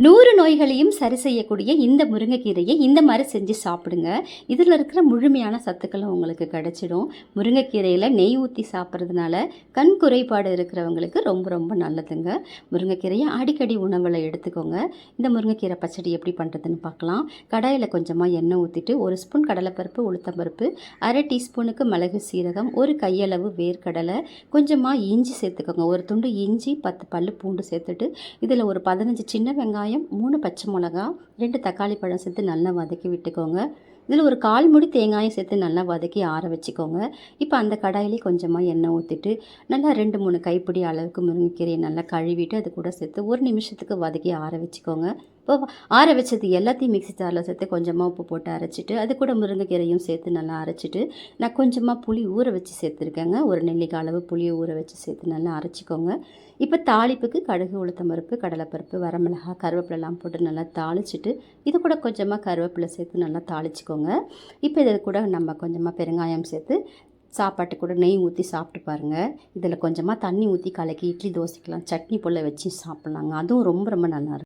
100 நோய்களையும் சரி செய்யக்கூடிய இந்த முருங்கைக்கீரையை இந்த மாதிரி செஞ்சு சாப்பிடுங்க. இதில் இருக்கிற முழுமையான சத்துக்களும் உங்களுக்கு கிடைச்சிடும். முருங்கைக்கீரையில் நெய் ஊற்றி சாப்பிட்றதுனால கண் குறைபாடு இருக்கிறவங்களுக்கு ரொம்ப ரொம்ப நல்லதுங்க. முருங்கைக்கீரையை அடிக்கடி உணவில் எடுத்துக்கோங்க. இந்த முருங்கைக்கீரை பச்சடி எப்படி பண்ணுறதுன்னு பார்க்கலாம். கடாயில் கொஞ்சமாக எண்ணெய் ஊற்றிட்டு 1 ஸ்பூன் கடலைப்பருப்பு, உளுத்தம்பருப்பு, 1/2 டீஸ்பூனுக்கு மிளகு சீரகம், 1 கையளவு வேர்க்கடலை, கொஞ்சமாக இஞ்சி சேர்த்துக்கோங்க. 1 துண்டு இஞ்சி, 10 பல்லு பூண்டு சேர்த்துட்டு இதில் ஒரு 15 சின்ன வெங்காயம், 3 பச்சை மிளகா, 2 தக்காளி பழம் சேர்த்து நல்லா வதக்கி விட்டுக்கோங்க. இதில் ஒரு 1/4 மூடி தேங்காயும் சேர்த்து நல்லா வதக்கி ஆற வச்சுக்கோங்க. இப்போ அந்த கடாயிலே கொஞ்சமாக எண்ணெய் ஊற்றிட்டு நல்லா 2, 3 கைப்பிடி அளவுக்கு முருங்கைக்கீரையை நல்லா கழுவிட்டு அது கூட சேர்த்து 1 நிமிஷத்துக்கு வதக்கி ஆற வச்சுக்கோங்க. இப்போ ஆற வச்சது எல்லாத்தையும் மிக்ஸி ஜாரில் சேர்த்து கொஞ்சமாக உப்பு போட்டு அரைச்சிட்டு அது கூட முருங்கைக்கீரையும் சேர்த்து நல்லா அரைச்சிட்டு நான் கொஞ்சமாக புளி ஊற வச்சு சேர்த்துருக்கேங்க. 1 நெல்லிக்காய் அளவு புளியை ஊற வச்சு சேர்த்து நல்லா அரைச்சிக்கோங்க. இப்போ தாளிப்புக்கு கடுகு, உளுத்தம்பருப்பு, கடலைப்பருப்பு, வரமிளகாய், கருவேப்பிலெல்லாம் போட்டு நல்லா தாளிச்சிட்டு இது கூட கொஞ்சமாக கருவேப்பிலை சேர்த்து நல்லா தாளிச்சிக்கோங்க. இப்போ இதில் கூட நம்ம கொஞ்சமாக பெருங்காயம் சேர்த்து சாப்பாட்டு கூட நெய் ஊற்றி சாப்பிட்டு பாருங்கள். இதில் கொஞ்சமாக தண்ணி ஊற்றி கலக்கி இட்லி, தோசைக்கெலாம் சட்னி போல் வச்சு சாப்பிட்லாங்க. அதுவும் ரொம்ப ரொம்ப நல்லாயிருக்கும்.